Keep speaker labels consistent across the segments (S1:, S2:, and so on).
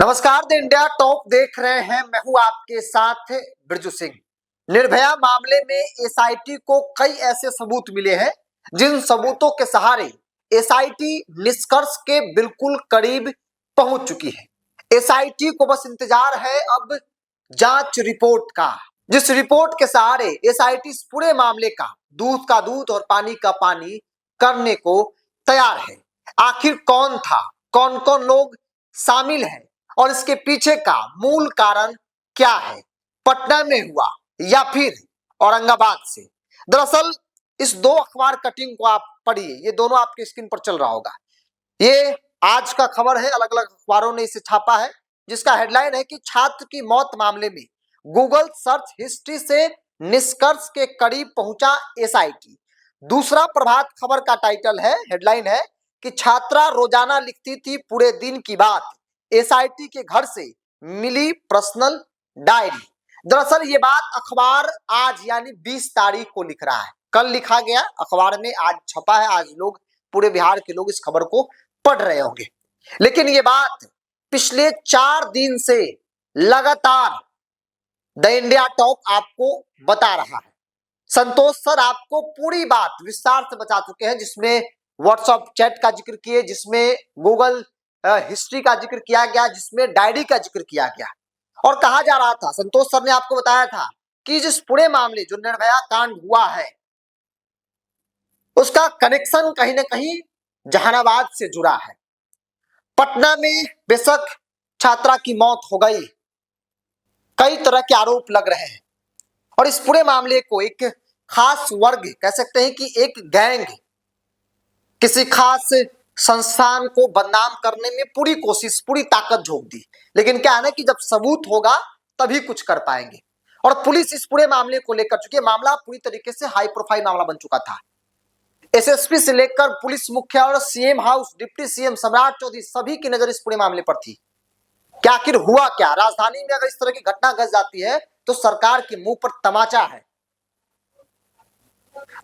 S1: नमस्कार, the India top देख रहे हैं। मैं हूं आपके साथ बिरजू सिंह। निर्भया मामले में एसआईटी को कई ऐसे सबूत मिले हैं जिन सबूतों के सहारे एसआईटी निष्कर्ष के बिल्कुल करीब पहुंच चुकी है। एसआईटी को बस इंतजार है अब जांच रिपोर्ट का, जिस रिपोर्ट के सहारे एसआईटी इस पूरे मामले का दूध और पानी का पानी करने को तैयार है। आखिर कौन था, कौन कौन लोग शामिल हैं और इसके पीछे का मूल कारण क्या है, पटना में हुआ या फिर औरंगाबाद से। दरअसल इस दो अखबार कटिंग को आप पढ़िए, ये दोनों आपके स्क्रीन पर चल रहा होगा। ये आज का खबर है, अलग अलग अखबारों ने इसे छापा है, जिसका हेडलाइन है कि छात्र की मौत मामले में गूगल सर्च हिस्ट्री से निष्कर्ष के करीब पहुंचा एसआईटी। दूसरा प्रभात खबर का टाइटल है, हेडलाइन है कि छात्रा रोजाना लिखती थी पूरे दिन की बात, एसआईटी के घर से मिली पर्सनल डायरी। दरअसल ये बात अखबार आज यानी 20 तारीख को लिख रहा है, कल लिखा गया अखबार में, आज छपा है, आज लोग पूरे बिहार के लोग इस खबर को पढ़ रहे होंगे। लेकिन ये बात पिछले 4 दिन से लगातार द इंडिया टॉप आपको बता रहा है। संतोष सर आपको पूरी बात विस्तार से बता चुके हैं, जिसमें व्हाट्सएप चैट का जिक्र किए, जिसमें गूगल हिस्ट्री का जिक्र किया गया, जिसमें डायरी का जिक्र किया गया। और कहा जा रहा था, संतोष सर ने आपको बताया था कि जिस पूरे मामले जो निर्भया कांड हुआ है उसका कनेक्शन कहीं ना कहीं जहानाबाद से जुड़ा है। पटना में बेशक छात्रा की मौत हो गई, कई तरह के आरोप लग रहे हैं और इस पूरे मामले को एक खास वर्ग, कह सकते हैं कि एक गैंग, किसी खास संस्थान को बदनाम करने में पूरी कोशिश, पूरी ताकत झोंक दी। लेकिन क्या है ना कि जब सबूत होगा तभी कुछ कर पाएंगे। और पुलिस इस पूरे मामले को लेकर चुकी है। मामला पूरी तरीके से हाई प्रोफाइल मामला बन चुका था। एसएसपी से लेकर पुलिस मुख्य और सीएम हाउस, डिप्टी सीएम सम्राट चौधरी, सभी की नजर इस पूरे मामले पर थी कि आखिर हुआ क्या। राजधानी में अगर इस तरह की घटना घट जाती है तो सरकार के मुंह पर तमाचा है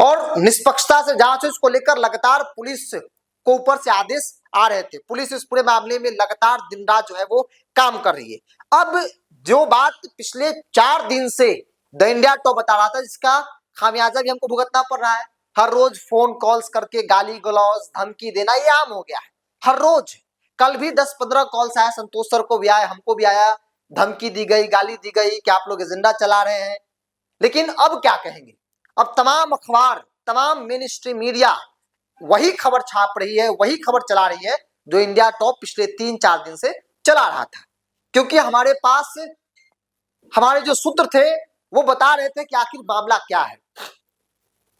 S1: और निष्पक्षता से जांच हो, इसको लेकर लगातार पुलिस को ऊपर से आदेश आ रहे थे। पुलिस इस पूरे मामले में लगातार दिन रात जो है वो काम कर रही है। अब जो बात पिछले 4 दिन से द इंडिया टॉप बता रहा था, जिसका खामियाजा भी हमको भुगतना पड़ रहा है। हर रोज फोन कॉल्स करके गाली गलौज धमकी देना ये आम हो गया है, हर रोज। कल भी 10-15 कॉल्स आया, संतोष सर को भी आया, हमको भी आया, धमकी दी गई, गाली दी गई कि आप लोग एजेंडा चला रहे हैं। लेकिन अब क्या कहेंगे, अब तमाम अखबार, तमाम मेन स्ट्रीम मीडिया वही खबर छाप रही है, वही खबर चला रही है जो इंडिया टॉप पिछले 3-4 दिन से चला रहा था। क्योंकि हमारे पास हमारे जो सूत्र थे वो बता रहे थे कि आखिर मामला क्या है,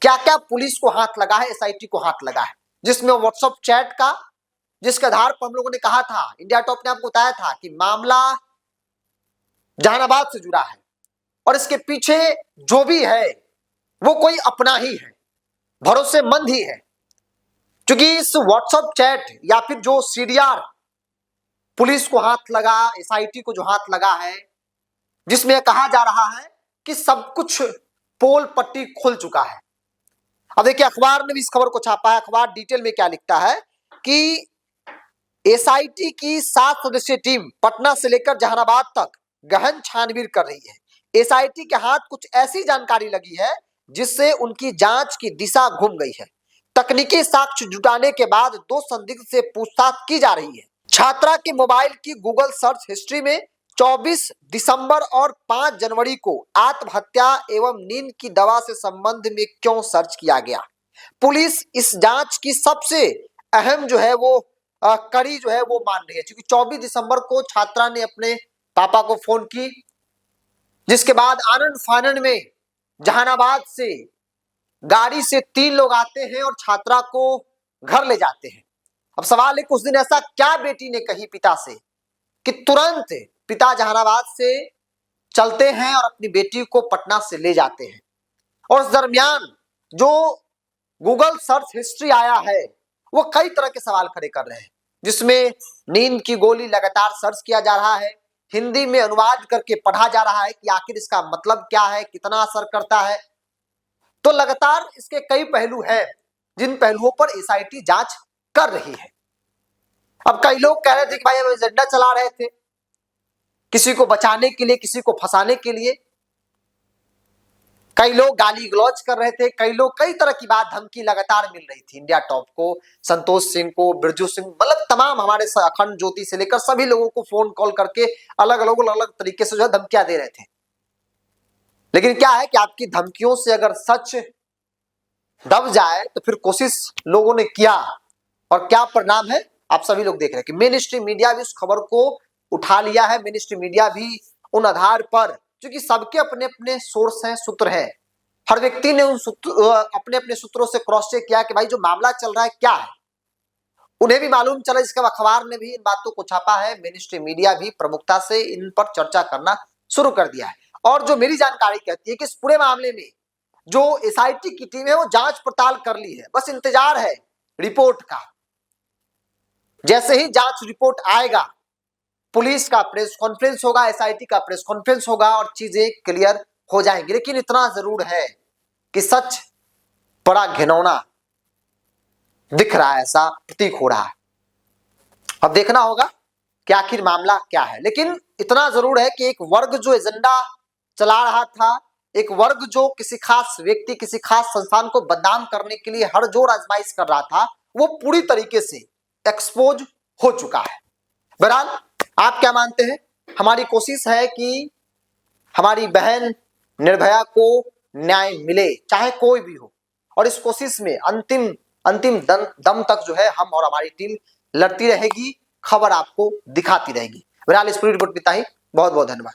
S1: क्या क्या पुलिस को हाथ लगा है, एसआईटी को हाथ लगा है, जिसमें व्हाट्सएप चैट का, जिसके आधार पर हम लोगों ने कहा था, इंडिया टॉप ने आपको बताया था कि मामला जहानाबाद से जुड़ा है और इसके पीछे जो भी है वो कोई अपना ही है, भरोसेमंद ही है। क्योंकि इस व्हाट्सएप चैट या फिर जो सीडीआर पुलिस को हाथ लगा, एसआईटी को जो हाथ लगा है, जिसमें कहा जा रहा है कि सब कुछ पोल पट्टी खुल चुका है। अब देखिए अखबार ने भी इस खबर को छापा है। अखबार डिटेल में क्या लिखता है कि एसआईटी की 7 सदस्यीय टीम पटना से लेकर जहानाबाद तक गहन छानबीन कर रही है। एसआईटी के हाथ कुछ ऐसी जानकारी लगी है जिससे उनकी जांच की दिशा घूम गई है। तकनीकी साक्ष्य जुटाने के बाद 2 संदिग्ध से पूछताछ की जा रही है। छात्रा के मोबाइल की गूगल सर्च हिस्ट्री में 24 दिसंबर और 5 जनवरी को आत्महत्या एवं नींद की दवा से संबंध में क्यों सर्च किया गया। पुलिस इस जांच की सबसे अहम जो है वो कड़ी जो है वो मान रही है, क्योंकि 24 दिसंबर को छात्रा ने अपने पापा को फोन की, जिसके बाद आनंद फानन में जहानाबाद से गाड़ी से 3 लोग आते हैं और छात्रा को घर ले जाते हैं। अब सवाल है, कुछ दिन ऐसा क्या बेटी ने कही पिता से कि तुरंत पिता जहानाबाद से चलते हैं और अपनी बेटी को पटना से ले जाते हैं। और उस दरमियान जो गूगल सर्च हिस्ट्री आया है वो कई तरह के सवाल खड़े कर रहे हैं, जिसमें नींद की गोली लगातार सर्च किया जा रहा है, हिंदी में अनुवाद करके पढ़ा जा रहा है कि आखिर इसका मतलब क्या है, कितना असर करता है। तो लगातार इसके कई पहलू हैं जिन पहलुओं पर एसआईटी जांच कर रही है। अब कई लोग कह रहे थे कि भाई हम एजेंडा चला रहे थे, किसी को बचाने के लिए, किसी को फंसाने के लिए। कई लोग गाली गलौज कर रहे थे, कई लोग कई तरह की बात धमकी लगातार मिल रही थी इंडिया टॉप को, संतोष सिंह को, बिरजू सिंह, मतलब तमाम हमारे अखंड ज्योति से लेकर सभी लोगों को फोन कॉल करके अलग अलग अलग तरीके से जो है धमकियां दे रहे थे। लेकिन क्या है कि आपकी धमकियों से अगर सच दब जाए तो फिर कोशिश लोगों ने किया और क्या परिणाम है आप सभी लोग देख रहे हैं कि मेन स्ट्रीम मीडिया भी उस खबर को उठा लिया है। मेन स्ट्रीम मीडिया भी उन आधार पर, क्योंकि सबके अपने अपने सोर्स हैं, सूत्र हैं, हर व्यक्ति ने उन अपने अपने सूत्रों से क्रॉस चेक किया कि भाई जो मामला चल रहा है क्या है। उन्हें भी मालूम चला, इसके अखबार ने भी इन बातों को छापा है, मेन स्ट्रीम मीडिया भी प्रमुखता से इन पर चर्चा करना शुरू कर दिया है। और जो मेरी जानकारी कहती है कि इस पूरे मामले में जो एसआईटी की टीम है वो जांच पड़ताल कर ली है, बस इंतजार है रिपोर्ट का। जैसे ही जांच रिपोर्ट आएगा, पुलिस का प्रेस कॉन्फ्रेंस होगा, एसआईटी का प्रेस कॉन्फ्रेंस होगा और चीजें क्लियर हो जाएंगी। लेकिन इतना जरूर है कि सच बड़ा घिनौना दिख रहा है, ऐसा प्रतीक हो रहा है। अब देखना होगा कि आखिर मामला क्या है। लेकिन इतना जरूर है कि एक वर्ग जो एजेंडा चला रहा था, एक वर्ग जो किसी खास व्यक्ति, किसी खास संस्थान को बदनाम करने के लिए हर जोर आजमाइश कर रहा था, वो पूरी तरीके से एक्सपोज हो चुका है। बहरहाल आप क्या मानते हैं? हमारी कोशिश है कि हमारी बहन निर्भया को न्याय मिले, चाहे कोई भी हो, और इस कोशिश में अंतिम दम तक जो है हम और हमारी टीम लड़ती रहेगी, खबर आपको दिखाती रहेगी। बहरहाल इस पूरी रिपोर्ट में इतना ही। बहुत बहुत धन्यवाद।